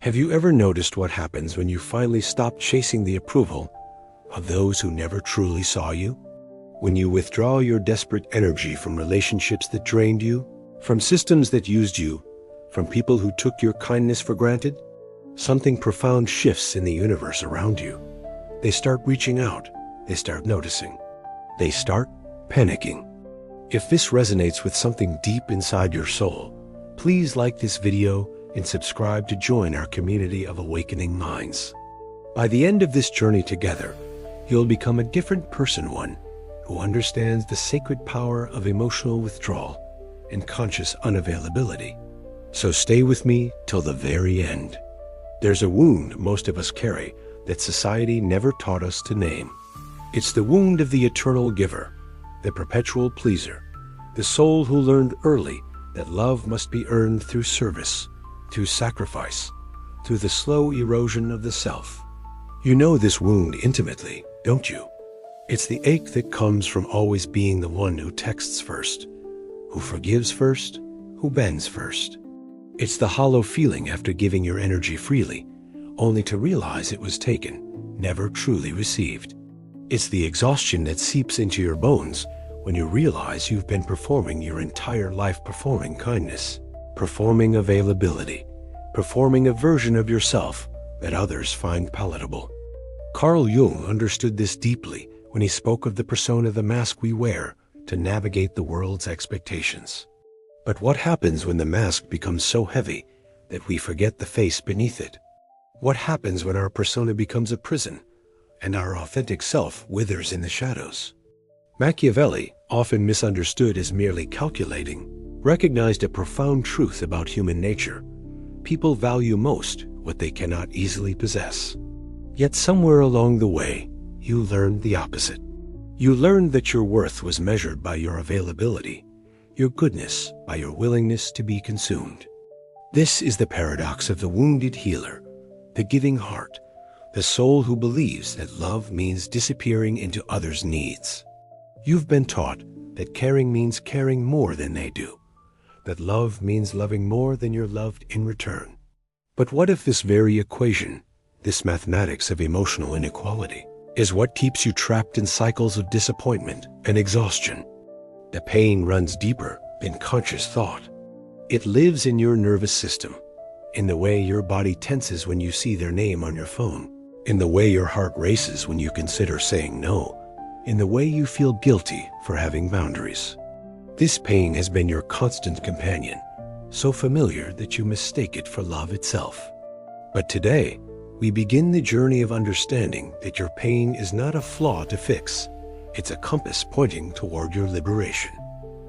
Have you ever noticed what happens when you finally stop chasing the approval of those who never truly saw you? When you withdraw your desperate energy from relationships that drained you, from systems that used you, from people who took your kindness for granted, something profound shifts in the universe around you. They start reaching out. They start noticing. They start panicking. If this resonates with something deep inside your soul, please like this video and subscribe to join our community of awakening minds. By the end of this journey together, you'll become a different person, one who understands the sacred power of emotional withdrawal and conscious unavailability. So stay with me till the very end. There's a wound most of us carry that society never taught us to name. It's the wound of the eternal giver, the perpetual pleaser, the soul who learned early that love must be earned through service, through sacrifice, through the slow erosion of the self. You know this wound intimately, don't you? It's the ache that comes from always being the one who texts first, who forgives first, who bends first. It's the hollow feeling after giving your energy freely, only to realize it was taken, never truly received. It's the exhaustion that seeps into your bones when you realize you've been performing your entire life performing kindness, performing availability, performing a version of yourself that others find palatable. Carl Jung understood this deeply when he spoke of the persona, the mask we wear to navigate the world's expectations. But what happens when the mask becomes so heavy that we forget the face beneath it? What happens when our persona becomes a prison and our authentic self withers in the shadows? Machiavelli, often misunderstood as merely calculating, recognized a profound truth about human nature. People value most what they cannot easily possess. Yet somewhere along the way, you learned the opposite. You learned that your worth was measured by your availability, your goodness by your willingness to be consumed. This is the paradox of the wounded healer, the giving heart, the soul who believes that love means disappearing into others' needs. You've been taught that caring means caring more than they do, that love means loving more than you're loved in return. But what if this very equation, this mathematics of emotional inequality, is what keeps you trapped in cycles of disappointment and exhaustion? The pain runs deeper than conscious thought. It lives in your nervous system, in the way your body tenses when you see their name on your phone, in the way your heart races when you consider saying no, in the way you feel guilty for having boundaries. This pain has been your constant companion, so familiar that you mistake it for love itself. But today, we begin the journey of understanding that your pain is not a flaw to fix. It's a compass pointing toward your liberation.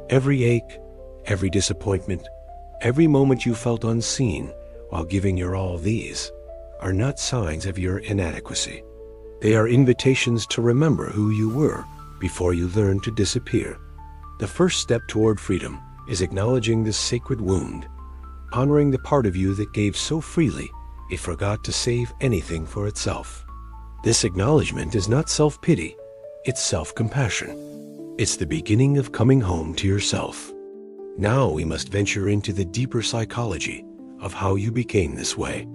Every ache, every disappointment, every moment you felt unseen while giving your all, these are not signs of your inadequacy. They are invitations to remember who you were before you learned to disappear. The first step toward freedom is acknowledging this sacred wound, honoring the part of you that gave so freely it forgot to save anything for itself. This acknowledgement is not self-pity, it's self-compassion. It's the beginning of coming home to yourself. Now we must venture into the deeper psychology of how you became this way.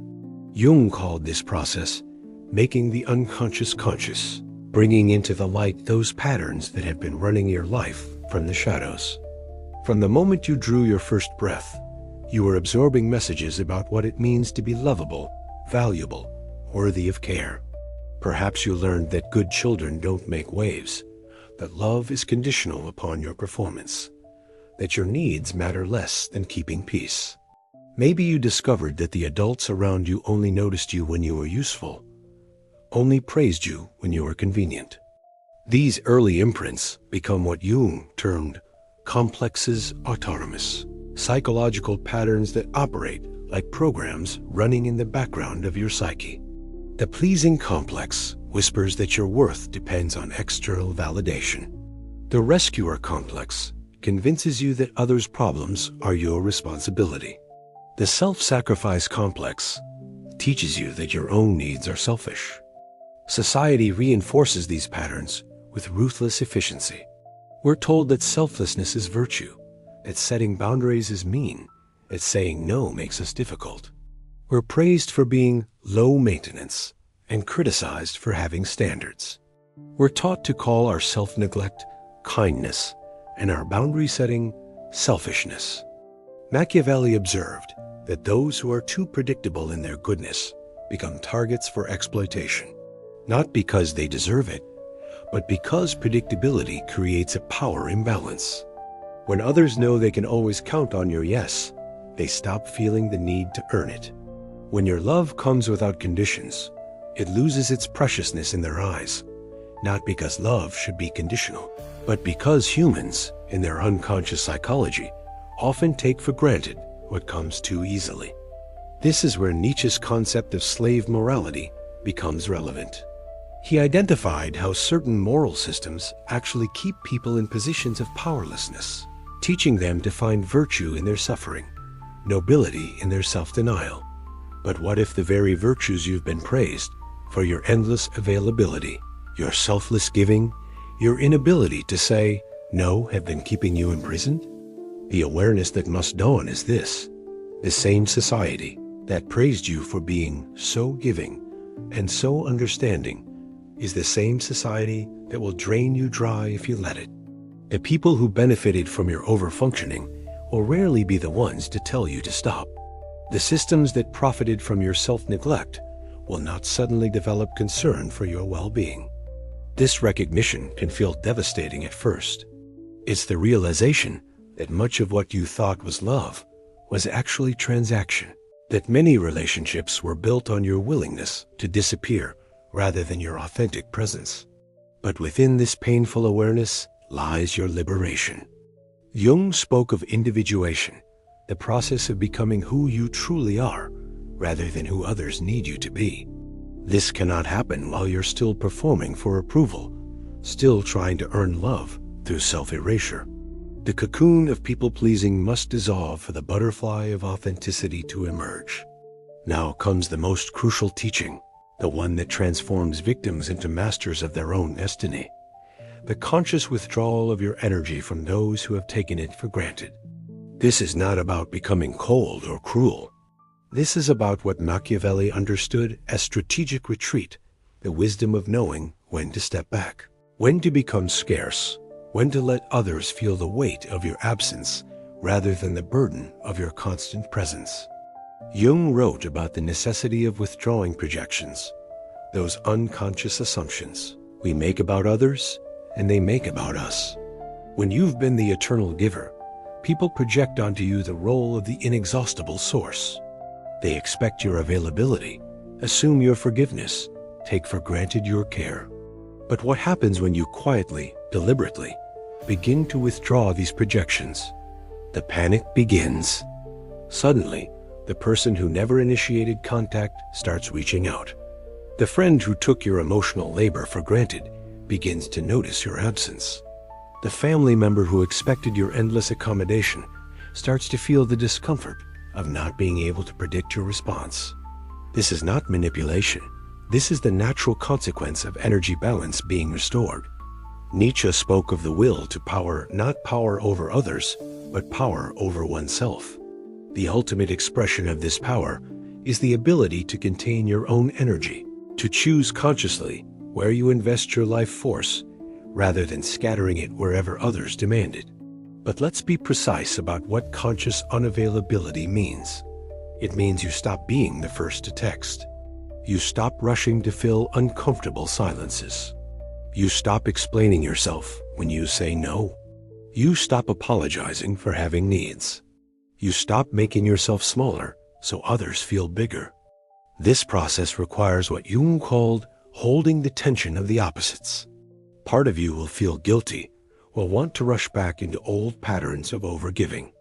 Jung called this process making the unconscious conscious, bringing into the light those patterns that have been running your life from the shadows. From the moment you drew your first breath, you were absorbing messages about what it means to be lovable, valuable, worthy of care. Perhaps you learned that good children don't make waves, that love is conditional upon your performance, that your needs matter less than keeping peace. Maybe you discovered that the adults around you only noticed you when you were useful, only praised you when you were convenient. These early imprints become what Jung termed complexes autonomous, psychological patterns that operate like programs running in the background of your psyche. The pleasing complex whispers that your worth depends on external validation. The rescuer complex convinces you that others' problems are your responsibility. The self-sacrifice complex teaches you that your own needs are selfish. Society reinforces these patterns with ruthless efficiency. We're told that selflessness is virtue, that setting boundaries is mean, that saying no makes us difficult. We're praised for being low maintenance and criticized for having standards. We're taught to call our self-neglect kindness and our boundary setting selfishness. Machiavelli observed that those who are too predictable in their goodness become targets for exploitation, not because they deserve it, but because predictability creates a power imbalance. When others know they can always count on your yes, they stop feeling the need to earn it. When your love comes without conditions, it loses its preciousness in their eyes, not because love should be conditional, but because humans, in their unconscious psychology, often take for granted what comes too easily. This is where Nietzsche's concept of slave morality becomes relevant. He identified how certain moral systems actually keep people in positions of powerlessness, teaching them to find virtue in their suffering, nobility in their self-denial. But what if the very virtues you've been praised for your endless availability, your selfless giving, your inability to say no have been keeping you imprisoned? The awareness that must dawn is this: the same society that praised you for being so giving and so understanding is the same society that will drain you dry if you let it. The people who benefited from your overfunctioning will rarely be the ones to tell you to stop. The systems that profited from your self-neglect will not suddenly develop concern for your well-being. This recognition can feel devastating at first. It's the realization that much of what you thought was love was actually transaction, that many relationships were built on your willingness to disappear rather than your authentic presence. But within this painful awareness lies your liberation. Jung spoke of individuation, the process of becoming who you truly are, rather than who others need you to be. This cannot happen while you're still performing for approval, still trying to earn love through self-erasure. The cocoon of people-pleasing must dissolve for the butterfly of authenticity to emerge. Now comes the most crucial teaching, the one that transforms victims into masters of their own destiny. The conscious withdrawal of your energy from those who have taken it for granted. This is not about becoming cold or cruel. This is about what Machiavelli understood as strategic retreat, the wisdom of knowing when to step back, when to become scarce, when to let others feel the weight of your absence rather than the burden of your constant presence. Jung wrote about the necessity of withdrawing projections, those unconscious assumptions we make about others and they make about us. When you've been the eternal giver, people project onto you the role of the inexhaustible source. They expect your availability, assume your forgiveness, take for granted your care. But what happens when you quietly, deliberately, begin to withdraw these projections? The panic begins. Suddenly, the person who never initiated contact starts reaching out. The friend who took your emotional labor for granted begins to notice your absence. The family member who expected your endless accommodation starts to feel the discomfort of not being able to predict your response. This is not manipulation. This is the natural consequence of energy balance being restored. Nietzsche spoke of the will to power, not power over others, but power over oneself. The ultimate expression of this power is the ability to contain your own energy, to choose consciously where you invest your life force, rather than scattering it wherever others demand it. But let's be precise about what conscious unavailability means. It means you stop being the first to text. You stop rushing to fill uncomfortable silences. You stop explaining yourself when you say no. You stop apologizing for having needs. You stop making yourself smaller so others feel bigger. This process requires what Jung called holding the tension of the opposites. Part of you will feel guilty, will want to rush back into old patterns of overgiving.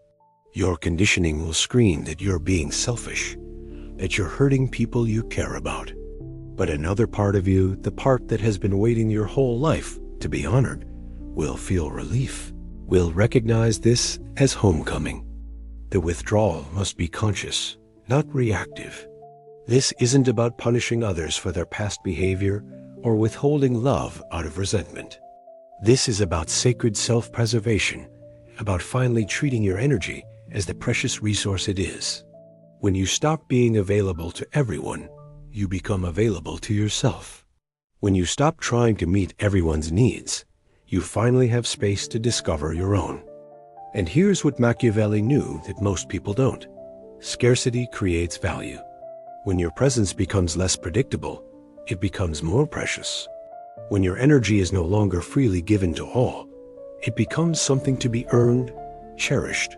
Your conditioning will scream that you're being selfish, that you're hurting people you care about. But another part of you, the part that has been waiting your whole life to be honored, will feel relief, will recognize this as homecoming. The withdrawal must be conscious, not reactive. This isn't about punishing others for their past behavior or withholding love out of resentment. This is about sacred self-preservation, about finally treating your energy as the precious resource it is. When you stop being available to everyone, you become available to yourself. When you stop trying to meet everyone's needs, you finally have space to discover your own. And here's what Machiavelli knew that most people don't. Scarcity creates value. When your presence becomes less predictable, it becomes more precious. When your energy is no longer freely given to all, it becomes something to be earned, cherished,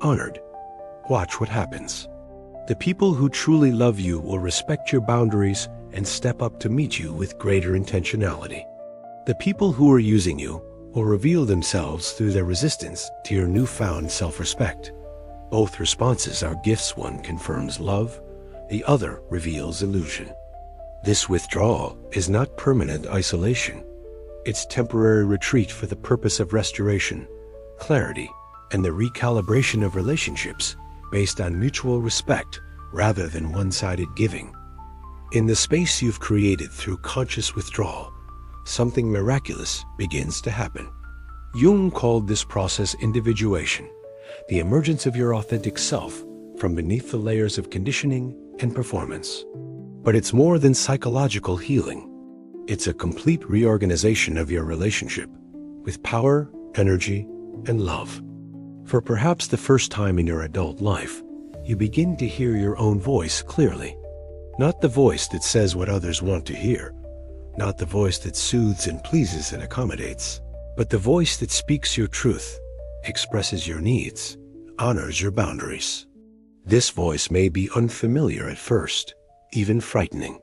honored. Watch what happens. The people who truly love you will respect your boundaries and step up to meet you with greater intentionality. The people who are using you will reveal themselves through their resistance to your newfound self-respect. Both responses are gifts. One confirms love, the other reveals illusion. This withdrawal is not permanent isolation. It's temporary retreat for the purpose of restoration, clarity, and the recalibration of relationships based on mutual respect rather than one-sided giving. In the space you've created through conscious withdrawal, something miraculous begins to happen. Jung called this process individuation, the emergence of your authentic self from beneath the layers of conditioning and performance. But it's more than psychological healing. It's a complete reorganization of your relationship with power, energy, and love. For perhaps the first time in your adult life, you begin to hear your own voice clearly. Not the voice that says what others want to hear, not the voice that soothes and pleases and accommodates, but the voice that speaks your truth, expresses your needs, honors your boundaries. This voice may be unfamiliar at first, even frightening.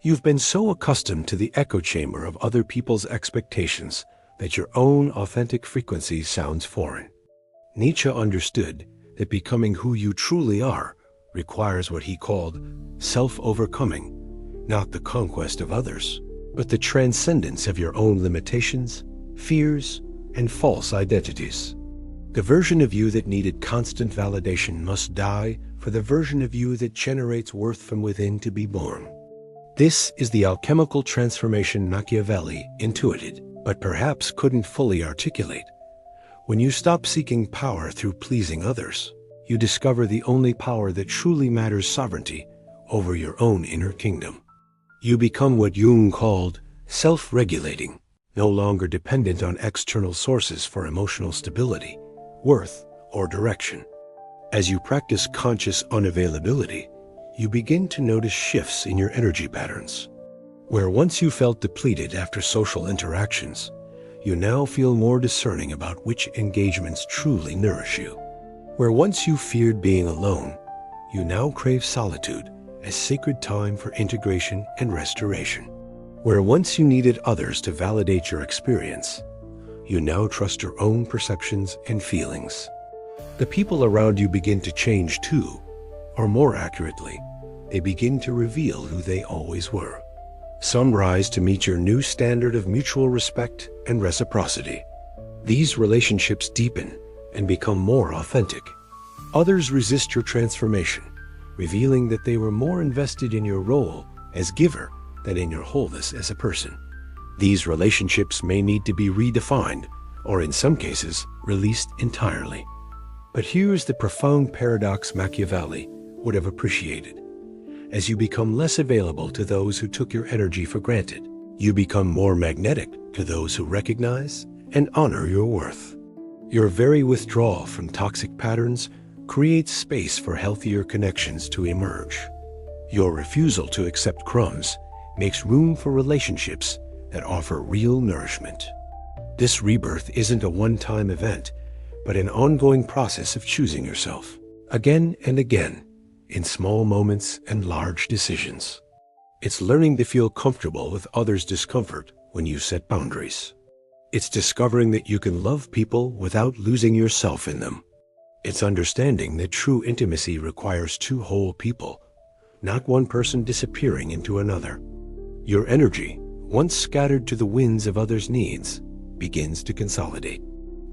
You've been so accustomed to the echo chamber of other people's expectations that your own authentic frequency sounds foreign. Nietzsche understood that becoming who you truly are requires what he called self-overcoming, not the conquest of others, but the transcendence of your own limitations, fears, and false identities. The version of you that needed constant validation must die for the version of you that generates worth from within to be born. This is the alchemical transformation Machiavelli intuited, but perhaps couldn't fully articulate. When you stop seeking power through pleasing others, you discover the only power that truly matters: sovereignty over your own inner kingdom. You become what Jung called self-regulating, no longer dependent on external sources for emotional stability, worth, or direction. As you practice conscious unavailability, you begin to notice shifts in your energy patterns. Where once you felt depleted after social interactions, you now feel more discerning about which engagements truly nourish you. Where once you feared being alone, you now crave solitude as sacred time for integration and restoration. Where once you needed others to validate your experience, you now trust your own perceptions and feelings. The people around you begin to change too, or more accurately, they begin to reveal who they always were. Some rise to meet your new standard of mutual respect and reciprocity. These relationships deepen and become more authentic. Others resist your transformation, revealing that they were more invested in your role as giver than in your wholeness as a person. These relationships may need to be redefined, or in some cases, released entirely. But here's the profound paradox Machiavelli would have appreciated. As you become less available to those who took your energy for granted, you become more magnetic to those who recognize and honor your worth. Your very withdrawal from toxic patterns creates space for healthier connections to emerge. Your refusal to accept crumbs makes room for relationships that offer real nourishment. This rebirth isn't a one-time event, but an ongoing process of choosing yourself, again and again, in small moments and large decisions. It's learning to feel comfortable with others' discomfort when you set boundaries. It's discovering that you can love people without losing yourself in them. It's understanding that true intimacy requires two whole people, not one person disappearing into another. Your energy, once scattered to the winds of others' needs, begins to consolidate.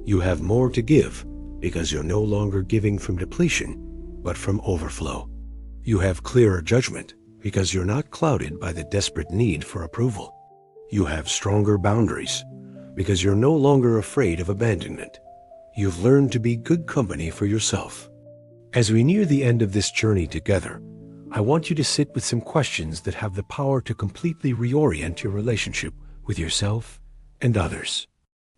You have more to give because you're no longer giving from depletion, but from overflow. You have clearer judgment because you're not clouded by the desperate need for approval. You have stronger boundaries because you're no longer afraid of abandonment. You've learned to be good company for yourself. As we near the end of this journey together, I want you to sit with some questions that have the power to completely reorient your relationship with yourself and others.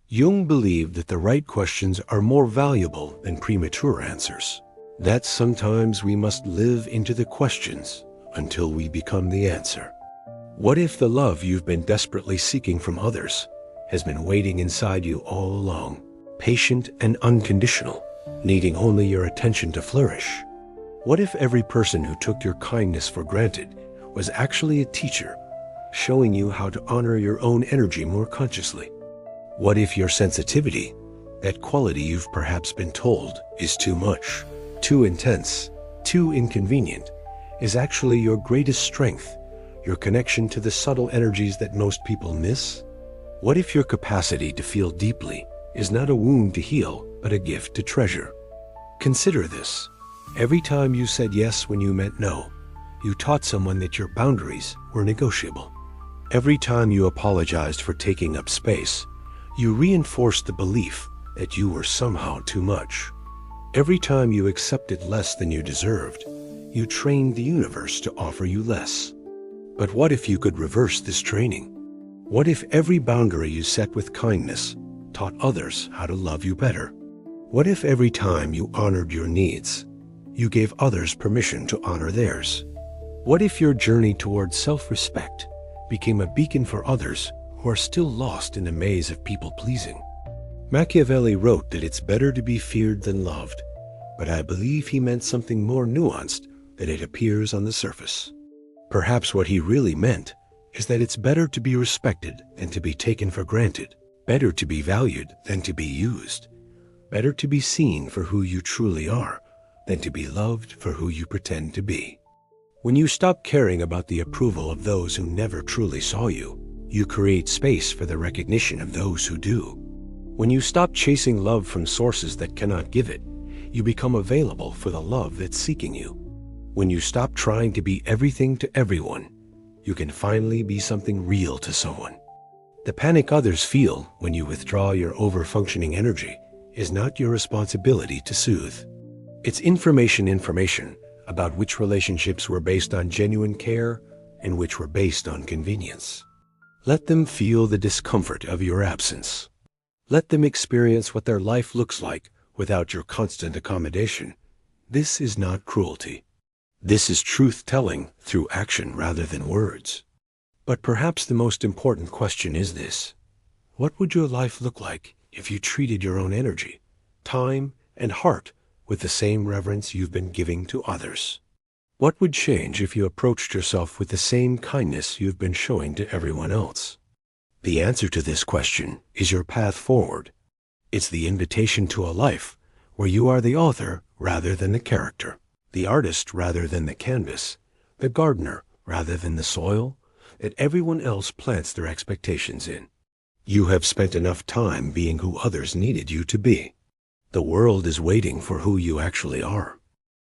Jung believed that the right questions are more valuable than premature answers. That sometimes we must live into the questions until we become the answer. What if the love you've been desperately seeking from others has been waiting inside you all along, patient and unconditional, needing only your attention to flourish? What if every person who took your kindness for granted was actually a teacher, showing you how to honor your own energy more consciously? What if your sensitivity, that quality you've perhaps been told is too much, too intense, too inconvenient, is actually your greatest strength, your connection to the subtle energies that most people miss? What if your capacity to feel deeply is not a wound to heal, but a gift to treasure? Consider this. Every time you said yes when you meant no, you taught someone that your boundaries were negotiable. Every time you apologized for taking up space, you reinforced the belief that you were somehow too much. Every time you accepted less than you deserved, you trained the universe to offer you less. But what if you could reverse this training? What if every boundary you set with kindness taught others how to love you better? What if every time you honored your needs, you gave others permission to honor theirs? What if your journey towards self-respect became a beacon for others who are still lost in the maze of people-pleasing? Machiavelli wrote that it's better to be feared than loved, but I believe he meant something more nuanced than it appears on the surface. Perhaps what he really meant is that it's better to be respected than to be taken for granted, better to be valued than to be used, better to be seen for who you truly are than to be loved for who you pretend to be. When you stop caring about the approval of those who never truly saw you, you create space for the recognition of those who do. When you stop chasing love from sources that cannot give it, you become available for the love that's seeking you. When you stop trying to be everything to everyone, you can finally be something real to someone. The panic others feel when you withdraw your over-functioning energy is not your responsibility to soothe. It's information about which relationships were based on genuine care and which were based on convenience. Let them feel the discomfort of your absence. Let them experience what their life looks like without your constant accommodation. This is not cruelty. This is truth-telling through action rather than words. But perhaps the most important question is this: what would your life look like if you treated your own energy, time, and heart with the same reverence you've been giving to others? What would change if you approached yourself with the same kindness you've been showing to everyone else? The answer to this question is your path forward. It's the invitation to a life where you are the author rather than the character, the artist rather than the canvas, the gardener rather than the soil that everyone else plants their expectations in. You have spent enough time being who others needed you to be. The world is waiting for who you actually are.